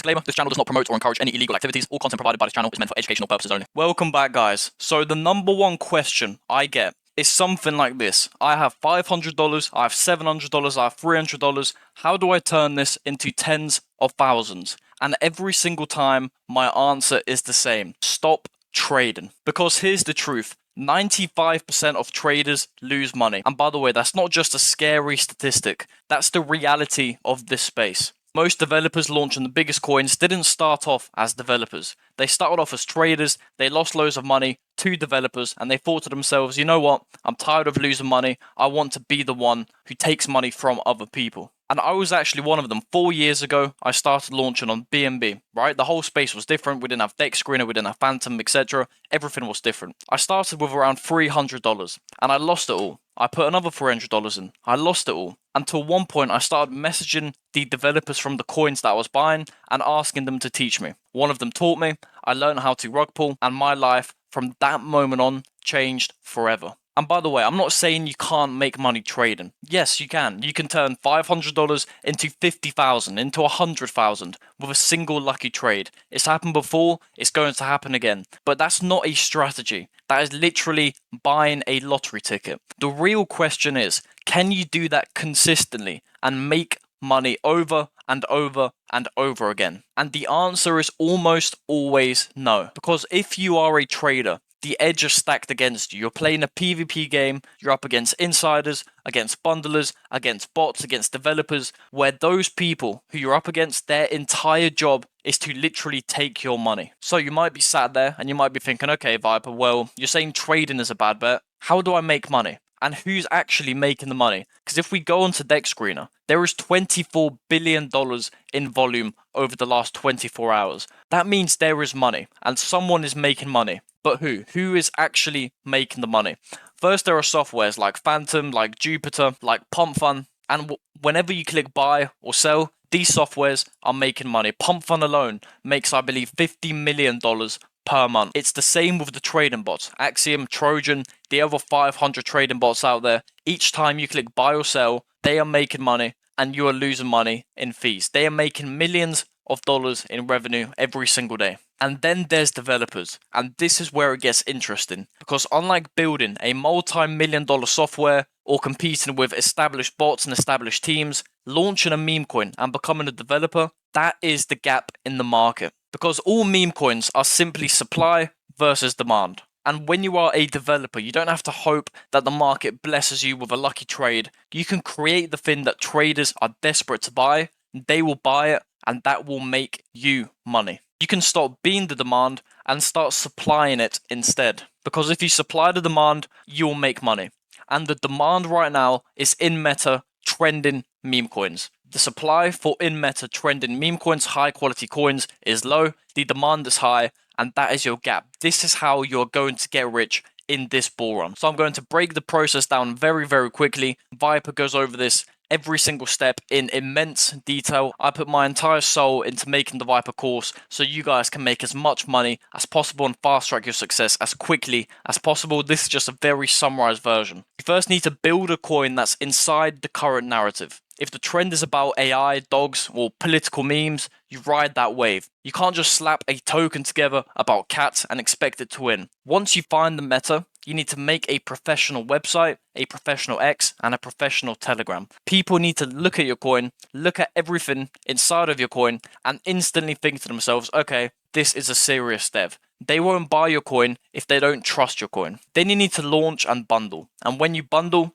Disclaimer, this channel does not promote or encourage any illegal activities. All content provided by this channel is meant for educational purposes only. Welcome back, guys. So the number one question I get is something like this. I have $500, I have $700, I have $300. How do I turn this into tens of thousands? And every single time, my answer is the same. Stop trading. Because here's the truth. 95% of traders lose money. And by the way, that's not just a scary statistic. That's the reality of this space. Most developers launching the biggest coins didn't start off as developers. They started off as traders, they lost loads of money to developers, and they thought to themselves, you know what, I'm tired of losing money, I want to be the one who takes money from other people. And I was actually one of them. 4 years ago, I started launching on BNB, right? The whole space was different. We didn't have Dex Screener, we didn't have Phantom, etc. Everything was different. I started with around $300, and I lost it all. I put another $400 in. I lost it all. Until one point, I started messaging the developers from the coins that I was buying and asking them to teach me. One of them taught me. I learned how to rug pull, and my life from that moment on changed forever. And by the way, I'm not saying you can't make money trading. Yes, you can. You can turn $500 into $50,000, into $100,000 with a single lucky trade. It's happened before, it's going to happen again. But that's not a strategy. That is literally buying a lottery ticket. The real question is, can you do that consistently and make money over and over and over again? And the answer is almost always no. Because if you are a trader, the edge is stacked against you. You're playing a PvP game, you're up against insiders, against bundlers, against bots, against developers, where those people who you're up against, their entire job is to literally take your money. So you might be sat there and you might be thinking, okay, Viper, well, you're saying trading is a bad bet. How do I make money? And who's actually making the money? Because if we go onto Dex Screener, there is $24 billion in volume over the last 24 hours. That means there is money and someone is making money. But who? Who is actually making the money? First, there are softwares like Phantom, like Jupiter, like Pump Fun. And whenever you click buy or sell, these softwares are making money. Pump Fun alone makes, I believe, $50 million per month. It's the same with the trading bots. Axiom, Trojan, the other 500 trading bots out there. Each time you click buy or sell, they are making money and you are losing money in fees. They are making millions of dollars in revenue every single day. And then there's developers, and this is where it gets interesting, because unlike building a multi-million-dollar software or competing with established bots and established teams, launching a meme coin and becoming a developer, that is the gap in the market. Because all meme coins are simply supply versus demand. And when you are a developer, you don't have to hope that the market blesses you with a lucky trade. You can create the thing that traders are desperate to buy, they will buy it, and that will make you money. You can stop being the demand and start supplying it instead. Because if you supply the demand, you'll make money. And the demand right now is in meta trending meme coins. The supply for in meta trending meme coins, high quality coins, is low. The demand is high, and that is your gap. This is how you're going to get rich in this bull run. So I'm going to break the process down very, very quickly. Viper goes over this every single step in immense detail. I put my entire soul into making the Viper course so you guys can make as much money as possible and fast track your success as quickly as possible. This is just a very summarized version. You first need to build a coin that's inside the current narrative. If the trend is about AI, dogs, or political memes, you ride that wave. You can't just slap a token together about cats and expect it to win. Once you find the meta, you need to make a professional website, a professional X, and a professional Telegram. People need to look at your coin, look at everything inside of your coin, and instantly think to themselves, okay, this is a serious dev. They won't buy your coin if they don't trust your coin. Then you need to launch and bundle. And when you bundle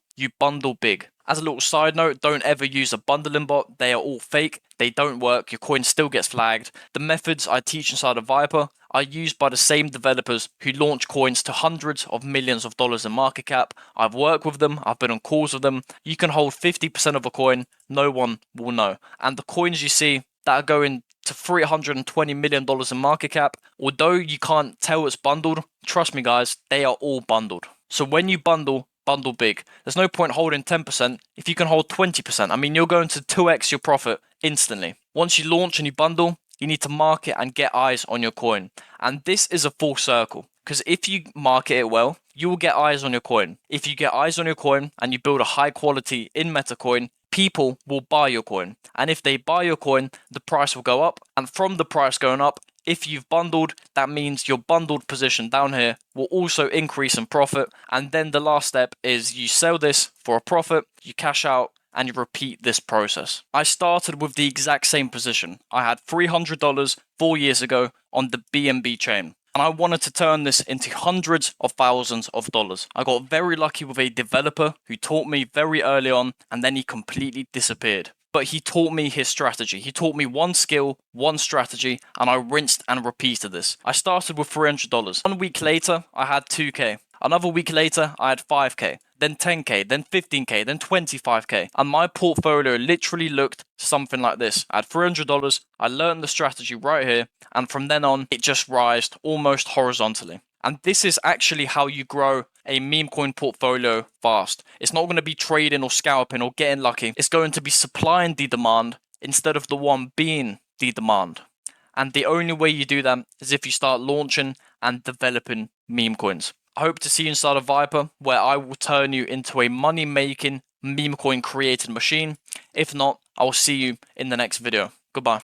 big. As a little side note, don't ever use a bundling bot. They are all fake. They don't work. Your coin still gets flagged. The methods I teach inside of Viper are used by the same developers who launch coins to hundreds of millions of dollars in market cap. I've worked with them. I've been on calls with them. You can hold 50% of a coin. No one will know. And the coins you see that are going to $320 million in market cap, although you can't tell it's bundled, trust me guys, they are all bundled. So when you bundle big. There's no point holding 10% if you can hold 20%. I mean, you're going to 2x your profit instantly. Once you launch and you bundle, you need to market and get eyes on your coin. And this is a full circle, because if you market it well, you will get eyes on your coin. If you get eyes on your coin and you build a high quality in meta coin, people will buy your coin. And if they buy your coin, the price will go up. And from the price going up, if you've bundled, that means your bundled position down here will also increase in profit. And then the last step is you sell this for a profit, you cash out, and you repeat this process. I started with the exact same position. I had $300 4 years ago on the BNB chain, and I wanted to turn this into hundreds of thousands of dollars. I got very lucky with a developer who taught me very early on, and then he completely disappeared. But he taught me his strategy. He taught me one skill, one strategy, and I rinsed and repeated this. I started with $300. 1 week later, I had 2K. Another week later, I had 5K, then 10K, then 15K, then 25K. And my portfolio literally looked something like this. I had $300, I learned the strategy right here, and from then on, it just rised almost horizontally. And this is actually how you grow a meme coin portfolio fast. It's not going to be trading or scalping or getting lucky. It's going to be supplying the demand instead of the one being the demand. And the only way you do that is if you start launching and developing meme coins. I hope to see you inside of Viper, where I will turn you into a money-making meme coin created machine. If not, I will see you in the next video. Goodbye.